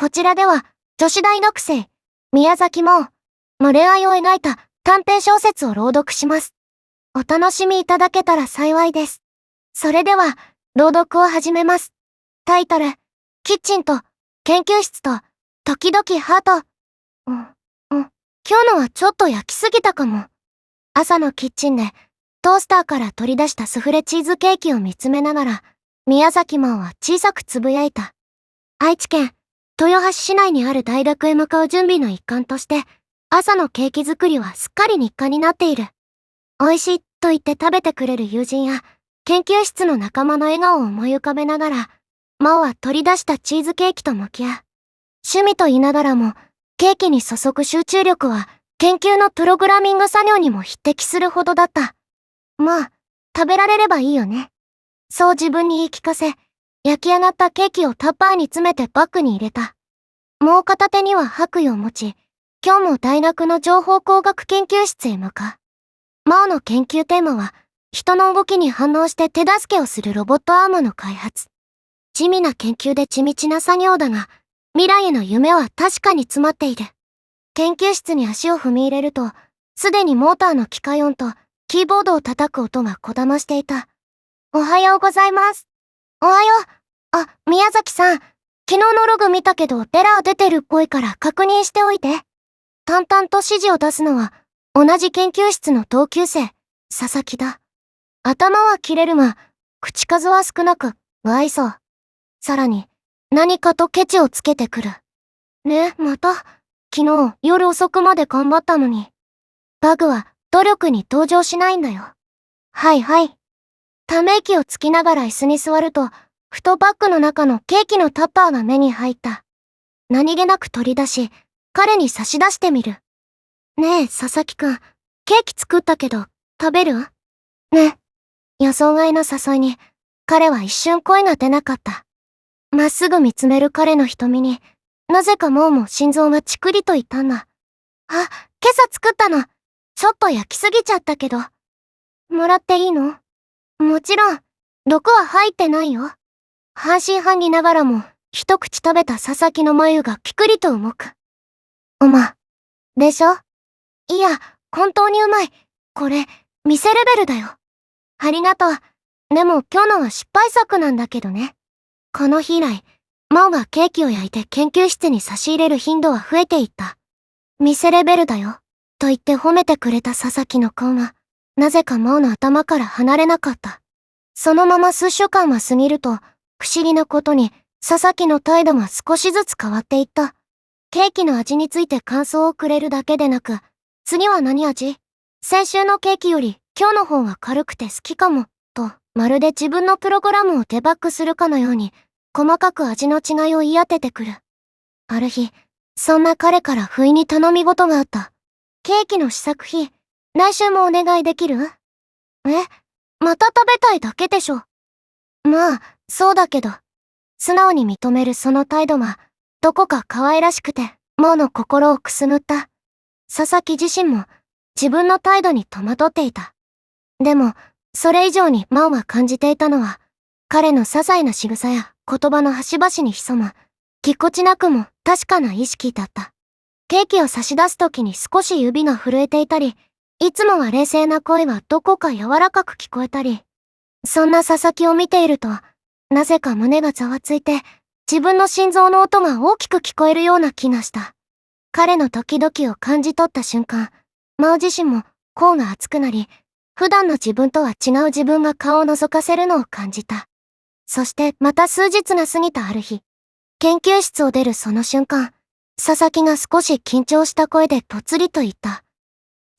こちらでは、女子大学生、宮崎真央の恋愛を描いた短編小説を朗読します。お楽しみいただけたら幸いです。それでは、朗読を始めます。タイトル、キッチンと、研究室と、時々ハート。今日のはちょっと焼きすぎたかも。朝のキッチンで、トースターから取り出したスフレチーズケーキを見つめながら、宮崎真央は小さくつぶやいた。愛知県、豊橋市内にある大学へ向かう準備の一環として、朝のケーキ作りはすっかり日課になっている。美味しいと言って食べてくれる友人や、研究室の仲間の笑顔を思い浮かべながら、真央は取り出したチーズケーキと向き合う。趣味と言いながらも、ケーキに注ぐ集中力は、研究のプログラミング作業にも匹敵するほどだった。まあ、食べられればいいよね。そう自分に言い聞かせ、焼き上がったケーキをタッパーに詰めてバッグに入れた。もう片手には白衣を持ち、今日も大学の情報工学研究室へ向かう。真央の研究テーマは、人の動きに反応して手助けをするロボットアームの開発。地味な研究で地道な作業だが、未来への夢は確かに詰まっている。研究室に足を踏み入れると、すでにモーターの機械音とキーボードを叩く音がこだましていた。おはようございます。おはよう。宮崎さん。昨日のログ見たけどエラー出てるっぽいから確認しておいて。淡々と指示を出すのは、同じ研究室の同級生、佐々木だ。頭は切れるが、口数は少なく、不愛想。さらに、何かとケチをつけてくる。ね、また、昨日夜遅くまで頑張ったのに。バグは努力に登場しないんだよ。はいはい。ため息をつきながら椅子に座ると、ふとバッグの中のケーキのタッパーが目に入った。何気なく取り出し、彼に差し出してみる。ねえ、佐々木くん、ケーキ作ったけど、食べる？ね。予想外の誘いに、彼は一瞬声が出なかった。まっすぐ見つめる彼の瞳に、なぜかも心臓がチクリといったんだ。今朝作ったの。ちょっと焼きすぎちゃったけど。もらっていいの？もちろん、毒は入ってないよ。半信半疑ながらも、一口食べた佐々木の眉がピクリと動く。でしょ？いや、本当にうまい。これ、店レベルだよ。ありがとう。でも今日のは失敗作なんだけどね。この日以来、真央がケーキを焼いて研究室に差し入れる頻度は増えていった。店レベルだよ。と言って褒めてくれた佐々木の顔が、なぜか真央の頭から離れなかった。そのまま数週間は過ぎると、不思議なことに、佐々木の態度が少しずつ変わっていった。ケーキの味について感想をくれるだけでなく、次は何味？先週のケーキより今日の方が軽くて好きかも、と、まるで自分のプログラムをデバッグするかのように、細かく味の違いを言い当ててくる。ある日、そんな彼から不意に頼み事があった。ケーキの試作費、来週もお願いできる？また食べたいだけでしょ。まあ、そうだけど、素直に認めるその態度が、どこか可愛らしくて、真央の心をくすぐった。佐々木自身も、自分の態度に戸惑っていた。でも、それ以上に真央が感じていたのは、彼の些細な仕草や言葉の端々に潜む、ぎこちなくも確かな意識だった。ケーキを差し出すときに少し指が震えていたり、いつもは冷静な声はどこか柔らかく聞こえたり、そんな佐々木を見ていると、なぜか胸がざわついて、自分の心臓の音が大きく聞こえるような気がした。彼の時々を感じ取った瞬間、真央自身も頬が熱くなり、普段の自分とは違う自分が顔を覗かせるのを感じた。そしてまた数日が過ぎたある日、研究室を出るその瞬間、佐々木が少し緊張した声でぽつりと言った。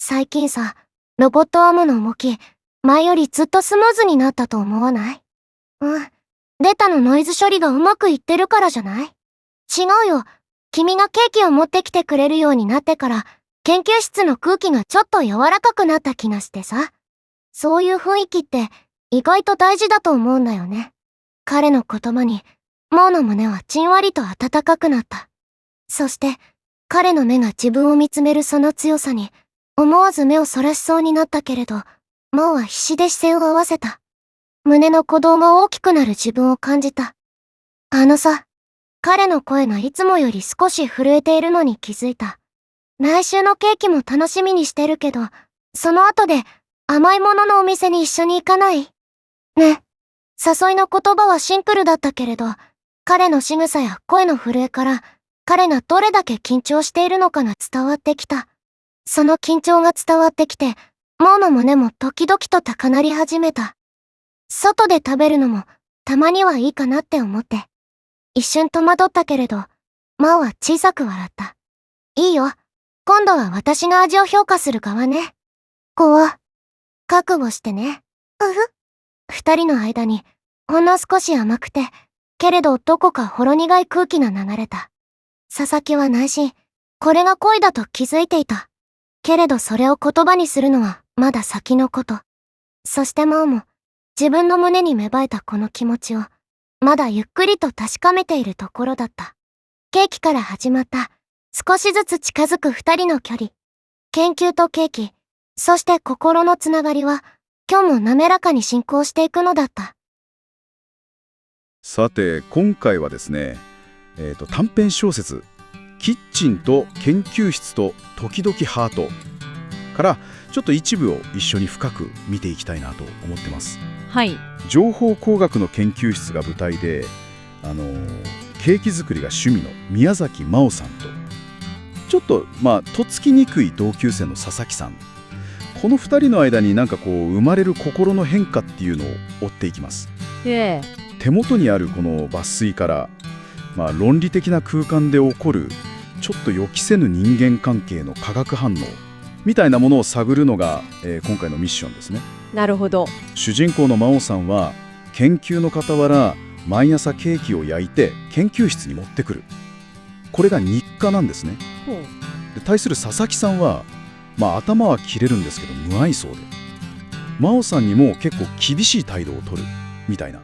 最近さ、ロボットアームの動き、前よりずっとスムーズになったと思わない？データのノイズ処理がうまくいってるからじゃない？違うよ。君がケーキを持ってきてくれるようになってから、研究室の空気がちょっと柔らかくなった気がしてさ。そういう雰囲気って意外と大事だと思うんだよね。彼の言葉に、真央の胸はじんわりと温かくなった。そして、彼の目が自分を見つめるその強さに、思わず目をそらしそうになったけれど、真央は必死で視線を合わせた。胸の鼓動が大きくなる自分を感じた。あのさ、彼の声がいつもより少し震えているのに気づいた。来週のケーキも楽しみにしてるけど、その後で甘いもののお店に一緒に行かない？ね。誘いの言葉はシンプルだったけれど、彼の仕草や声の震えから、彼がどれだけ緊張しているのかが伝わってきた。その緊張が伝わってきて、モーの胸もドキドキと高鳴り始めた。外で食べるのもたまにはいいかなって思って。一瞬戸惑ったけれど、マオは小さく笑った。いいよ。今度は私が味を評価する側ね。覚悟してね。二人の間に、ほんの少し甘くて、けれどどこかほろ苦い空気が流れた。佐々木は内心、これが恋だと気づいていた。けれどそれを言葉にするのはまだ先のこと。そしてマオも、自分の胸に芽生えたこの気持ちを、まだゆっくりと確かめているところだった。ケーキから始まった、少しずつ近づく二人の距離。研究とケーキ、そして心のつながりは、今日も滑らかに進行していくのだった。さて今回はですね、短編小説「キッチンと研究室と時々ハート」からちょっと一部を一緒に深く見ていきたいなと思ってます。はい。情報工学の研究室が舞台で、ケーキ作りが趣味の宮崎真央さんと、ちょっととっつきにくい同級生の佐々木さん、この2人の間に生まれる心の変化っていうのを追っていきます。手元にあるこの抜粋から、論理的な空間で起こるちょっと予期せぬ人間関係の化学反応みたいなものを探るのが、今回のミッションですね。なるほど。主人公の真央さんは研究の傍ら毎朝ケーキを焼いて研究室に持ってくる。これが日課なんですね。で対する佐々木さんは、頭は切れるんですけど無愛想で、真央さんにも結構厳しい態度を取るみたいな、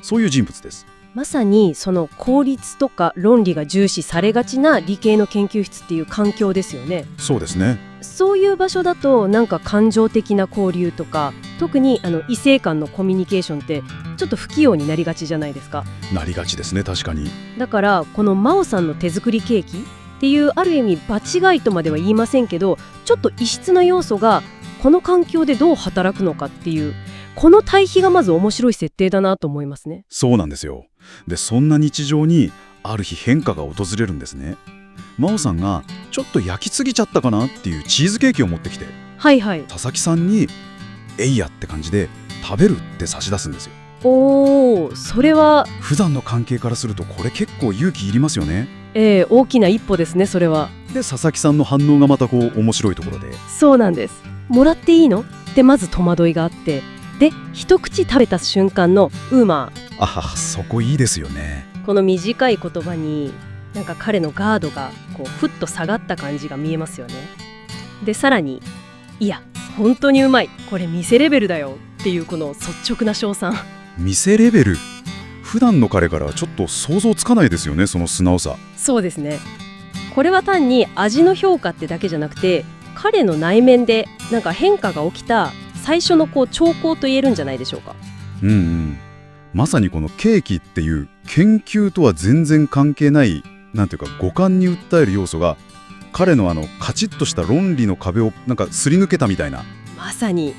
そういう人物です。まさにその効率とか論理が重視されがちな理系の研究室っていう環境ですよね。そうですね。そういう場所だと感情的な交流とか、特に異性間のコミュニケーションってちょっと不器用になりがちじゃないですか。なりがちですね、確かに。だからこの真央さんの手作りケーキっていうある意味場違いとまでは言いませんけど、ちょっと異質な要素がこの環境でどう働くのかっていう、この対比がまず面白い設定だなと思いますね。そうなんですよ。でそんな日常にある日変化が訪れるんですね。真央さんがちょっと焼きすぎちゃったかなっていうチーズケーキを持ってきて、佐々木さんにえいやって感じで食べるって差し出すんですよ。それは普段の関係からするとこれ結構勇気いりますよね。大きな一歩ですね、それは。で佐々木さんの反応がまた面白いところで、そうなんです。もらっていいのってまず戸惑いがあって、で一口食べた瞬間のウーマー、そこいいですよね。この短い言葉に彼のガードがふっと下がった感じが見えますよね。でさらに、いや本当にうまい、これ店レベルだよっていうこの率直な称賛。店レベル、普段の彼からはちょっと想像つかないですよね、その素直さ。そうですね。これは単に味の評価ってだけじゃなくて、彼の内面で変化が起きた最初の兆候と言えるんじゃないでしょうか。まさにこのケーキっていう研究とは全然関係ない五感に訴える要素が、彼のカチッとした論理の壁をすり抜けたみたいな。まさに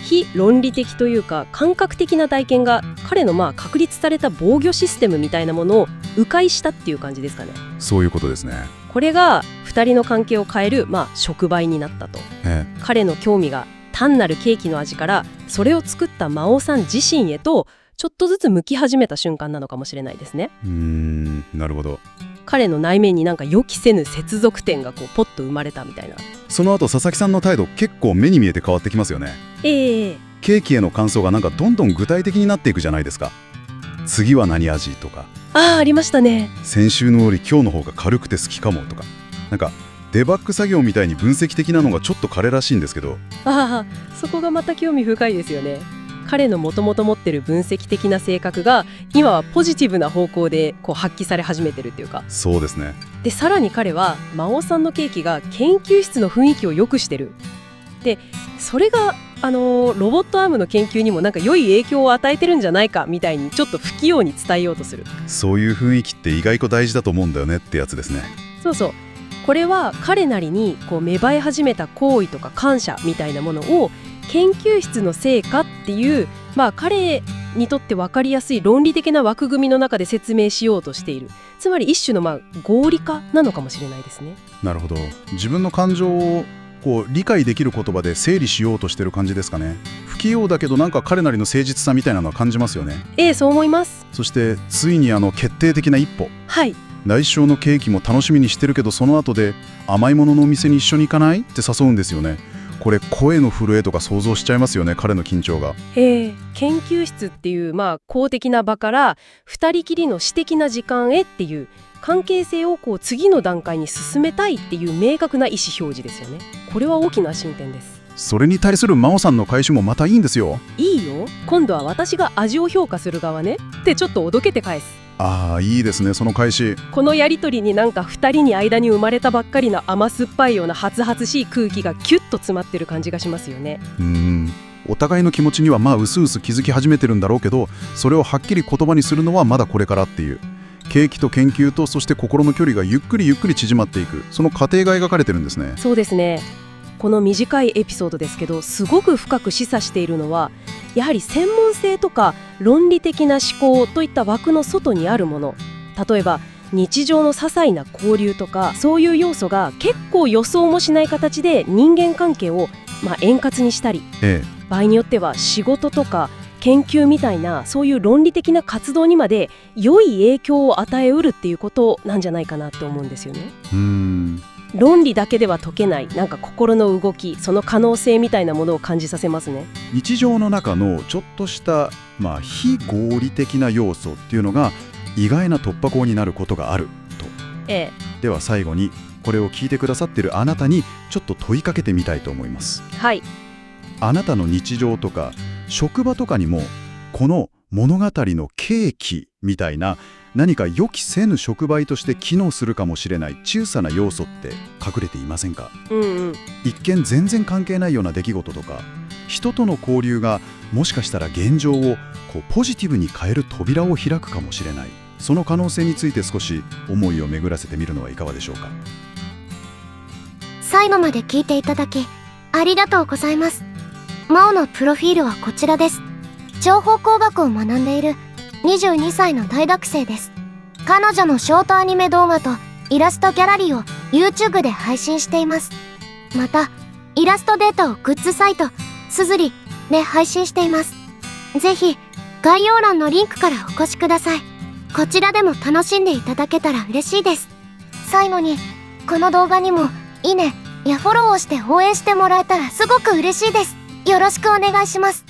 非論理的というか感覚的な体験が彼の確立された防御システムみたいなものを迂回したっていう感じですかね。そういうことですね。これが2人の関係を変える触媒になったと。彼の興味が単なるケーキの味からそれを作った真央さん自身へとちょっとずつ向き始めた瞬間なのかもしれないですね。なるほど。彼の内面に予期せぬ接続点がポッと生まれたみたいな。その後佐々木さんの態度結構目に見えて変わってきますよね。ケーキへの感想がどんどん具体的になっていくじゃないですか。次は何味とか、ありましたね。先週のより今日の方が軽くて好きかもとか、デバッグ作業みたいに分析的なのがちょっと彼らしいんですけど、そこがまた興味深いですよね。彼のもともと持ってる分析的な性格が今はポジティブな方向で発揮され始めてるっていうか。そうですね。でさらに彼は真央さんのケーキが研究室の雰囲気を良くしてる。でそれがロボットアームの研究にもなんか良い影響を与えてるんじゃないかみたいにちょっと不器用に伝えようとする。そういう雰囲気って意外と大事だと思うんだよねってやつですね。そうそう、これは彼なりにこう芽生え始めた好意とか感謝みたいなものを研究室の成果っていう、彼にとって分かりやすい論理的な枠組みの中で説明しようとしている。つまり一種の合理化なのかもしれないですね。なるほど。自分の感情を理解できる言葉で整理しようとしてる感じですかね。不器用だけどなんか彼なりの誠実さみたいなのは感じますよね。そう思います。そしてついに決定的な一歩。はい。来週のケーキも楽しみにしてるけど、その後で甘いもののお店に一緒に行かないって誘うんですよね。これ声の震えとか想像しちゃいますよね、彼の緊張が。研究室っていう公的な場から二人きりの私的な時間へっていう関係性を次の段階に進めたいっていう明確な意思表示ですよね。これは大きな進展です。それに対する真央さんの返しもまたいいんですよ。いいよ、今度は私が味を評価する側ねってちょっとおどけて返す。いいですね、その返し。このやりとりになんか2人に間に生まれたばっかりの甘酸っぱいような初々しい空気がキュッと詰まってる感じがしますよね。お互いの気持ちにはうすうす気づき始めてるんだろうけど、それをはっきり言葉にするのはまだこれからっていう。ケーキと研究とそして心の距離がゆっくりゆっくり縮まっていく、その過程が描かれてるんですね。そうですね。この短いエピソードですけど、すごく深く示唆しているのはやはり専門性とか論理的な思考といった枠の外にあるもの、例えば日常の些細な交流とか、そういう要素が結構予想もしない形で人間関係を円滑にしたり、場合によっては仕事とか研究みたいなそういう論理的な活動にまで良い影響を与えうるっていうことなんじゃないかなと思うんですよね。論理だけでは解けないなんか心の動き、その可能性みたいなものを感じさせますね。日常の中のちょっとした、非合理的な要素っていうのが意外な突破口になることがあると。では最後にこれを聞いてくださっているあなたにちょっと問いかけてみたいと思います。はい。あなたの日常とか職場とかにもこの物語の契機みたいな何か予期せぬ触媒として機能するかもしれない小さな要素って隠れていませんか？一見全然関係ないような出来事とか、人との交流がもしかしたら現状をポジティブに変える扉を開くかもしれない。その可能性について少し思いを巡らせてみるのはいかがでしょうか。最後まで聞いていただきありがとうございます。真央のプロフィールはこちらです。情報工学を学んでいる22歳の大学生です。彼女のショートアニメ動画とイラストギャラリーを YouTube で配信しています。またイラストデータをグッズサイトすずりで配信しています。ぜひ概要欄のリンクからお越しください。こちらでも楽しんでいただけたら嬉しいです。最後にこの動画にもいいねやフォローをして応援してもらえたらすごく嬉しいです。よろしくお願いします。